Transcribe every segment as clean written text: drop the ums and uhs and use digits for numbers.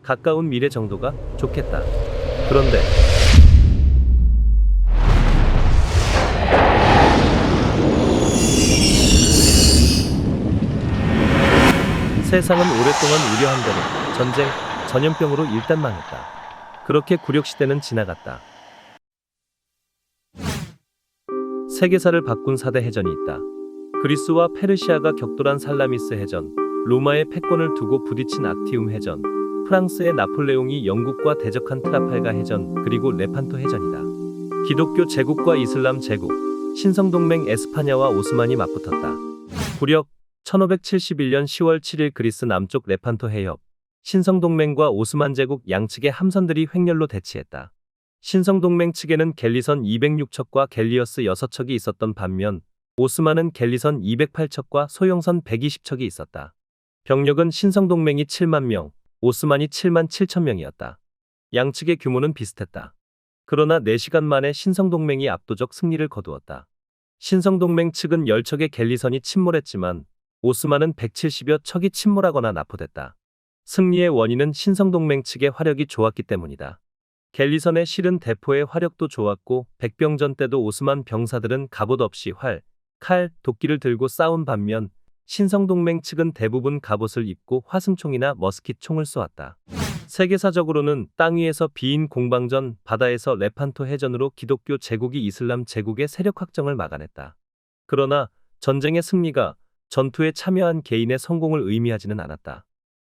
가까운 미래 정도가 좋겠다. 그런데 세상은 오랫동안 우려한 대로 전쟁, 전염병으로 일단 망했다. 그렇게 구력시대는 지나갔다. 세계사를 바꾼 4대 해전이 있다. 그리스와 페르시아가 격돌한 살라미스 해전, 로마의 패권을 두고 부딪힌 악티움 해전, 프랑스의 나폴레옹이 영국과 대적한 트라팔가 해전, 그리고 레판토 해전이다. 기독교 제국과 이슬람 제국, 신성동맹 에스파냐와 오스만이 맞붙었다. 구력 1571년 10월 7일 그리스 남쪽 레판토 해협, 신성동맹과 오스만 제국 양측의 함선들이 횡렬로 대치했다. 신성동맹 측에는 갤리선 206척과 갤리어스 6척이 있었던 반면 오스만은 갤리선 208척과 소형선 120척이 있었다. 병력은 신성동맹이 7만 명, 오스만이 7만 7천 명이었다. 양측의 규모는 비슷했다. 그러나 4시간 만에 신성동맹이 압도적 승리를 거두었다. 신성동맹 측은 10척의 갤리선이 침몰했지만 오스만은 170여 척이 침몰하거나 납포됐다. 승리의 원인은 신성동맹 측의 화력이 좋았기 때문이다. 갤리선의 실은 대포의 화력도 좋았고 백병전 때도 오스만 병사들은 갑옷 없이 활, 칼, 도끼를 들고 싸운 반면 신성동맹 측은 대부분 갑옷을 입고 화승총이나 머스킷 총을 쏘았다. 세계사적으로는 땅 위에서 비인 공방전, 바다에서 레판토 해전으로 기독교 제국이 이슬람 제국의 세력 확정을 막아냈다. 그러나 전쟁의 승리가 전투에 참여한 개인의 성공을 의미하지는 않았다.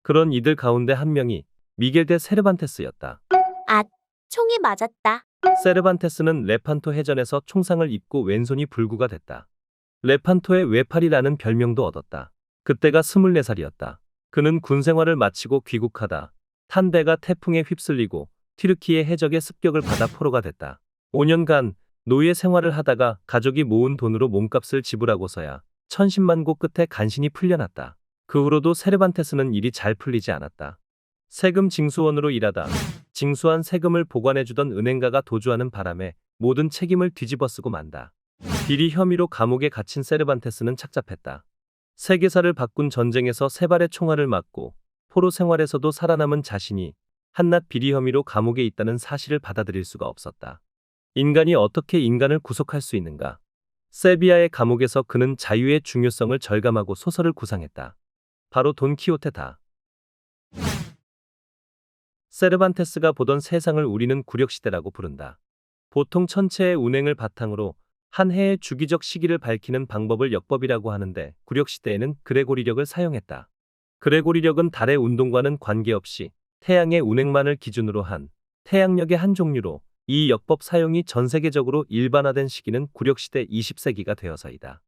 그런 이들 가운데 한 명이 미겔 데 세르반테스였다. 아, 총이 맞았다. 세르반테스는 레판토 해전에서 총상을 입고 왼손이 불구가 됐다. 레판토의 외팔이라는 별명도 얻었다. 그때가 24살이었다. 그는 군생활을 마치고 귀국하다 탄 배가 태풍에 휩쓸리고 튀르키예 해적의 습격을 받아 포로가 됐다. 5년간 노예 생활을 하다가 가족이 모은 돈으로 몸값을 지불하고서야 천신만고 끝에 간신히 풀려났다. 그 후로도 세르반테스는 일이 잘 풀리지 않았다. 세금 징수원으로 일하다 징수한 세금을 보관해주던 은행가가 도주하는 바람에 모든 책임을 뒤집어쓰고 만다. 비리 혐의로 감옥에 갇힌 세르반테스는 착잡했다. 세계사를 바꾼 전쟁에서 3발의 총알을 맞고 포로 생활에서도 살아남은 자신이 한낱 비리 혐의로 감옥에 있다는 사실을 받아들일 수가 없었다. 인간이 어떻게 인간을 구속할 수 있는가? 세비야의 감옥에서 그는 자유의 중요성을 절감하고 소설을 구상했다. 바로 돈키호테다. 세르반테스가 보던 세상을 우리는 구력시대라고 부른다. 보통 천체의 운행을 바탕으로 한 해의 주기적 시기를 밝히는 방법을 역법이라고 하는데 구력시대에는 그레고리력을 사용했다. 그레고리력은 달의 운동과는 관계없이 태양의 운행만을 기준으로 한 태양력의 한 종류로 이 역법 사용이 전 세계적으로 일반화된 시기는 구력시대 20세기가 되어서이다.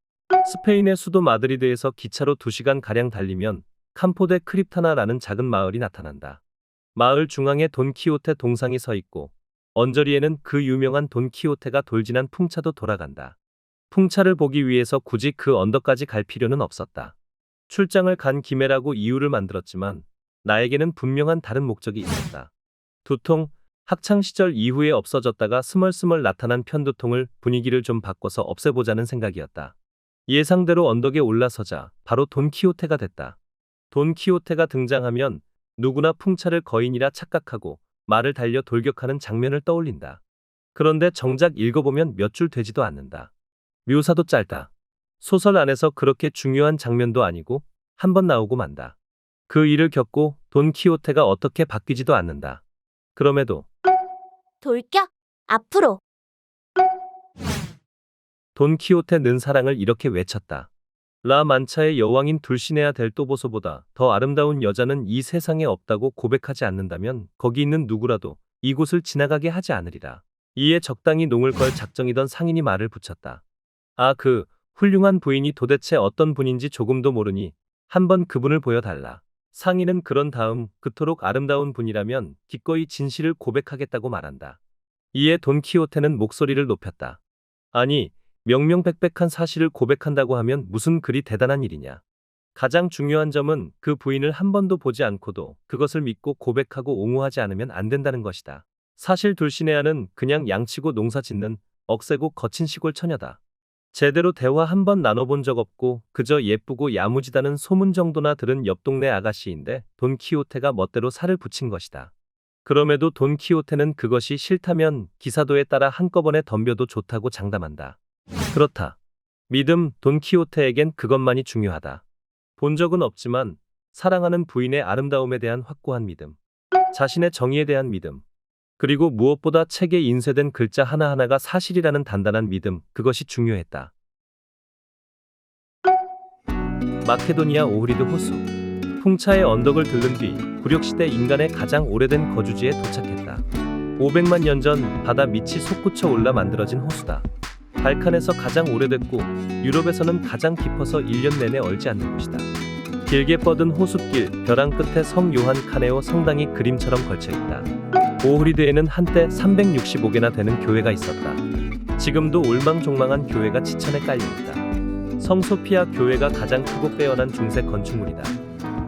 스페인의 수도 마드리드에서 기차로 2시간가량 달리면 캄포데 크립타나라는 작은 마을이 나타난다. 마을 중앙에 돈키호테 동상이 서 있고 언저리에는 그 유명한 돈키호테가 돌진한 풍차도 돌아간다. 풍차를 보기 위해서 굳이 그 언덕까지 갈 필요는 없었다. 출장을 간 김에라고 이유를 만들었지만 나에게는 분명한 다른 목적이 있었다. 두통, 학창시절 이후에 없어졌다가 스멀스멀 나타난 편두통을 분위기를 좀 바꿔서 없애보자는 생각이었다. 예상대로 언덕에 올라서자 바로 돈키호테가 됐다. 돈키호테가 등장하면 누구나 풍차를 거인이라 착각하고 말을 달려 돌격하는 장면을 떠올린다. 그런데 정작 읽어보면 몇 줄 되지도 않는다. 묘사도 짧다. 소설 안에서 그렇게 중요한 장면도 아니고 한 번 나오고 만다. 그 일을 겪고 돈키호테가 어떻게 바뀌지도 않는다. 그럼에도 돌격! 앞으로! 돈키호테는 사랑을 이렇게 외쳤다. 라만차의 여왕인 둘시네아 델 또보소보다 더 아름다운 여자는 이 세상에 없다고 고백하지 않는다면 거기 있는 누구라도 이곳을 지나가게 하지 않으리라. 이에 적당히 농을 걸 작정이던 상인이 말을 붙였다. 아, 그 훌륭한 부인이 도대체 어떤 분인지 조금도 모르니 한번 그분을 보여달라. 상인은 그런 다음 그토록 아름다운 분이라면 기꺼이 진실을 고백하겠다고 말한다. 이에 돈키호테는 목소리를 높였다. 아니, 명명백백한 사실을 고백한다고 하면 무슨 그리 대단한 일이냐. 가장 중요한 점은 그 부인을 한 번도 보지 않고도 그것을 믿고 고백하고 옹호하지 않으면 안 된다는 것이다. 사실 둘시네아는 그냥 양치고 농사 짓는 억세고 거친 시골 처녀다. 제대로 대화 한 번 나눠본 적 없고 그저 예쁘고 야무지다는 소문 정도나 들은 옆 동네 아가씨인데 돈키호테가 멋대로 살을 붙인 것이다. 그럼에도 돈키호테는 그것이 싫다면 기사도에 따라 한꺼번에 덤벼도 좋다고 장담한다. 그렇다. 믿음, 돈키호테에겐 그것만이 중요하다. 본 적은 없지만 사랑하는 부인의 아름다움에 대한 확고한 믿음, 자신의 정의에 대한 믿음, 그리고 무엇보다 책에 인쇄된 글자 하나하나가 사실이라는 단단한 믿음, 그것이 중요했다. 마케도니아 오흐리드 호수. 풍차의 언덕을 들른 뒤 구력시대 인간의 가장 오래된 거주지에 도착했다. 500만 년 전 바다 밑이 솟구쳐 올라 만들어진 호수다. 발칸에서 가장 오래됐고 유럽에서는 가장 깊어서 1년 내내 얼지 않는 곳이다. 길게 뻗은 호숫길, 벼랑 끝에 성 요한 카네오 성당이 그림처럼 걸쳐있다. 오흐리드에는 한때 365개나 되는 교회가 있었다. 지금도 올망종망한 교회가 지천에 깔려있다. 성 소피아 교회가 가장 크고 빼어난 중세 건축물이다.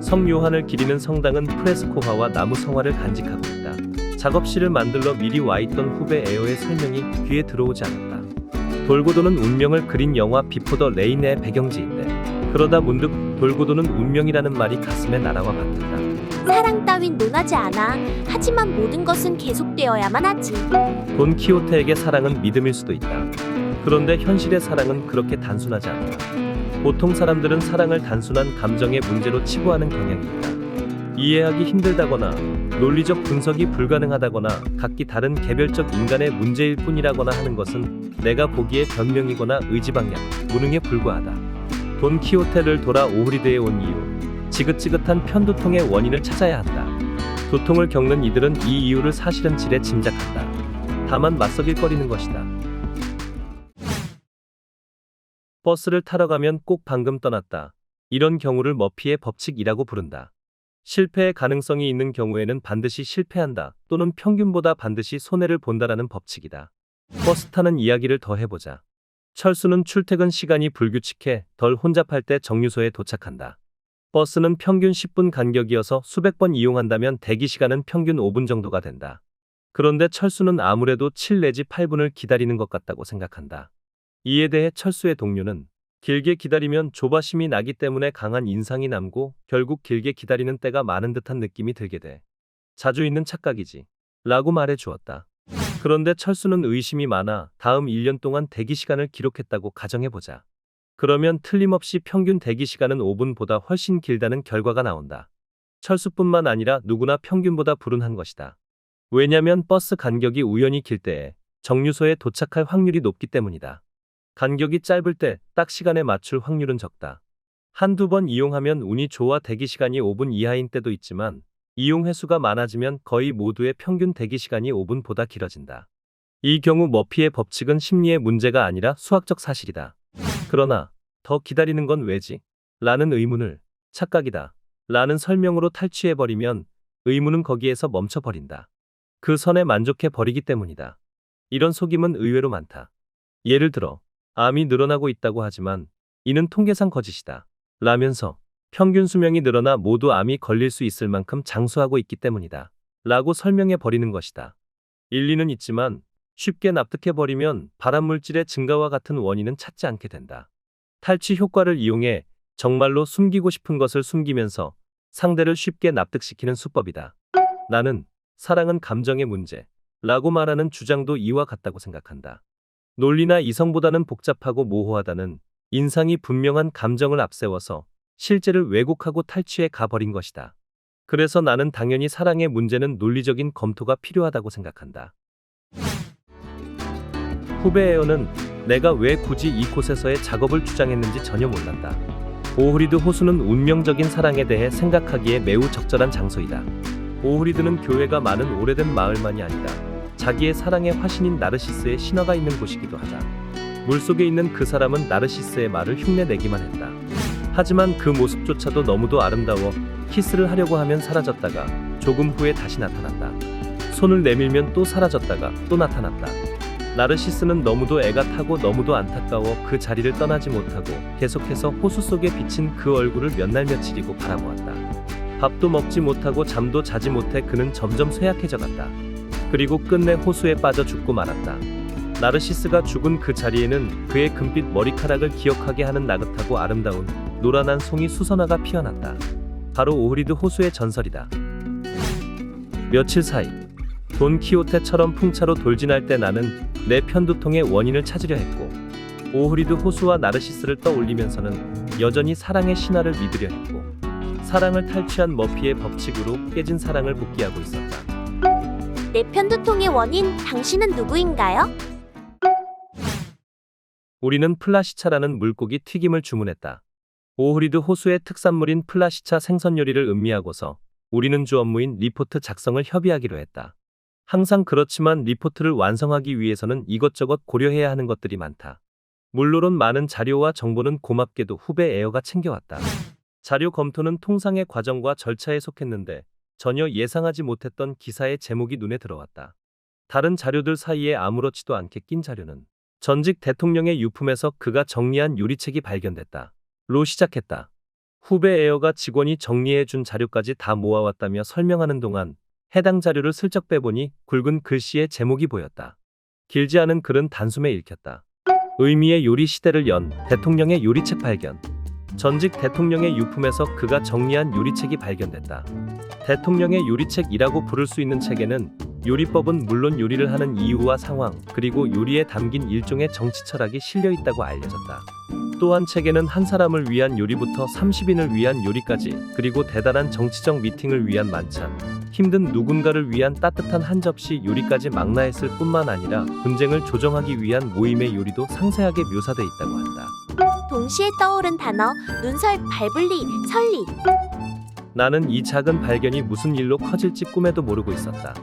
성 요한을 기리는 성당은 프레스코화와 나무 성화를 간직하고 있다. 작업실을 만들러 미리 와있던 후배 에어의 설명이 귀에 들어오지 않았다. 돌고 도는 운명을 그린 영화 비포 더 레인의 배경지인데 그러다 문득 돌고 도는 운명이라는 말이 가슴에 날아와 박힌다. 사랑 따윈 논하지 않아. 하지만 모든 것은 계속되어야만 하지. 돈키호테에게 사랑은 믿음일 수도 있다. 그런데 현실의 사랑은 그렇게 단순하지 않다. 보통 사람들은 사랑을 단순한 감정의 문제로 치부하는 경향이 있다. 이해하기 힘들다거나 논리적 분석이 불가능하다거나 각기 다른 개별적 인간의 문제일 뿐이라거나 하는 것은 내가 보기에 변명이거나 의지방향, 무능에 불과하다. 돈키호테를 돌아 오흐리드에 온 이유, 지긋지긋한 편두통의 원인을 찾아야 한다. 두통을 겪는 이들은 이 이유를 사실은 지레 짐작한다. 다만 맞서길거리는 것이다. 버스를 타러 가면 꼭 방금 떠났다. 이런 경우를 머피의 법칙이라고 부른다. 실패의 가능성이 있는 경우에는 반드시 실패한다 또는 평균보다 반드시 손해를 본다라는 법칙이다. 버스 타는 이야기를 더 해보자. 철수는 출퇴근 시간이 불규칙해 덜 혼잡할 때 정류소에 도착한다. 버스는 평균 10분 간격이어서 수백 번 이용한다면 대기 시간은 평균 5분 정도가 된다. 그런데 철수는 아무래도 7 내지 8분을 기다리는 것 같다고 생각한다. 이에 대해 철수의 동료는 길게 기다리면 조바심이 나기 때문에 강한 인상이 남고 결국 길게 기다리는 때가 많은 듯한 느낌이 들게 돼. 자주 있는 착각이지. 라고 말해 주었다. 그런데 철수는 의심이 많아 다음 1년 동안 대기 시간을 기록했다고 가정해보자. 그러면 틀림없이 평균 대기 시간은 5분보다 훨씬 길다는 결과가 나온다. 철수뿐만 아니라 누구나 평균보다 불운한 것이다. 왜냐면 버스 간격이 우연히 길 때에 정류소에 도착할 확률이 높기 때문이다. 간격이 짧을 때 딱 시간에 맞출 확률은 적다. 한두 번 이용하면 운이 좋아 대기 시간이 5분 이하인 때도 있지만 이용 횟수가 많아지면 거의 모두의 평균 대기 시간이 5분보다 길어진다. 이 경우 머피의 법칙은 심리의 문제가 아니라 수학적 사실이다. 그러나 더 기다리는 건 왜지? 라는 의문을 착각이다. 라는 설명으로 탈취해버리면 의문은 거기에서 멈춰버린다. 그 선에 만족해버리기 때문이다. 이런 속임은 의외로 많다. 예를 들어 암이 늘어나고 있다고 하지만 이는 통계상 거짓이다. 라면서 평균 수명이 늘어나 모두 암이 걸릴 수 있을 만큼 장수하고 있기 때문이다. 라고 설명해 버리는 것이다. 일리는 있지만 쉽게 납득해 버리면 발암물질의 증가와 같은 원인은 찾지 않게 된다. 탈취 효과를 이용해 정말로 숨기고 싶은 것을 숨기면서 상대를 쉽게 납득시키는 수법이다. 나는 사랑은 감정의 문제 라고 말하는 주장도 이와 같다고 생각한다. 논리나 이성보다는 복잡하고 모호하다는 인상이 분명한 감정을 앞세워서 실제를 왜곡하고 탈취해 가버린 것이다. 그래서 나는 당연히 사랑의 문제는 논리적인 검토가 필요하다고 생각한다. 후배 에어는 내가 왜 굳이 이곳에서의 작업을 주장했는지 전혀 몰랐다. 오흐리드 호수는 운명적인 사랑에 대해 생각하기에 매우 적절한 장소이다. 오흐리드는 교회가 많은 오래된 마을만이 아니다. 자기의 사랑의 화신인 나르시스의 신화가 있는 곳이기도 하다. 물속에 있는 그 사람은 나르시스의 말을 흉내내기만 했다. 하지만 그 모습조차도 너무도 아름다워 키스를 하려고 하면 사라졌다가 조금 후에 다시 나타났다. 손을 내밀면 또 사라졌다가 또 나타났다. 나르시스는 너무도 애가 타고 너무도 안타까워 그 자리를 떠나지 못하고 계속해서 호수 속에 비친 그 얼굴을 몇 날 며칠이고 바라보았다. 밥도 먹지 못하고 잠도 자지 못해 그는 점점 쇠약해져 갔다. 그리고 끝내 호수에 빠져 죽고 말았다. 나르시스가 죽은 그 자리에는 그의 금빛 머리카락을 기억하게 하는 나긋하고 아름다운 노란한 송이 수선화가 피어났다. 바로 오흐리드 호수의 전설이다. 며칠 사이 돈 키호테처럼 풍차로 돌진할 때 나는 내 편두통의 원인을 찾으려 했고, 오흐리드 호수와 나르시스를 떠올리면서는 여전히 사랑의 신화를 믿으려 했고, 사랑을 탈취한 머피의 법칙으로 깨진 사랑을 복귀하고 있었다. 내 편두통의 원인, 당신은 누구인가요? 우리는 플라시차라는 물고기 튀김을 주문했다. 오흐리드 호수의 특산물인 플라시차 생선 요리를 음미하고서 우리는 주 업무인 리포트 작성을 협의하기로 했다. 항상 그렇지만 리포트를 완성하기 위해서는 이것저것 고려해야 하는 것들이 많다. 물론 많은 자료와 정보는 고맙게도 후배 에어가 챙겨왔다. 자료 검토는 통상의 과정과 절차에 속했는데 전혀 예상하지 못했던 기사의 제목이 눈에 들어왔다. 다른 자료들 사이에 아무렇지도 않게 낀 자료는 전직 대통령의 유품에서 그가 정리한 요리책이 발견됐다. 로 시작했다. 후배 에어가 직원이 정리해준 자료까지 다 모아왔다며 설명하는 동안 해당 자료를 슬쩍 빼보니 굵은 글씨의 제목이 보였다. 길지 않은 글은 단숨에 읽혔다. 의미의 요리 시대를 연 대통령의 요리책 발견. 전직 대통령의 유품에서 그가 정리한 요리책이 발견됐다. 대통령의 요리책이라고 부를 수 있는 책에는 요리법은 물론 요리를 하는 이유와 상황, 그리고 요리에 담긴 일종의 정치 철학이 실려 있다고 알려졌다. 또한 책에는 한 사람을 위한 요리부터 30인을 위한 요리까지, 그리고 대단한 정치적 미팅을 위한 만찬, 힘든 누군가를 위한 따뜻한 한 접시 요리까지 망라했을 뿐만 아니라 분쟁을 조정하기 위한 모임의 요리도 상세하게 묘사돼 있다고 한다. 동시에 떠오른 단어, 눈설, 발블리, 설리. 나는 이 작은 발견이 무슨 일로 커질지 꿈에도 모르고 있었다.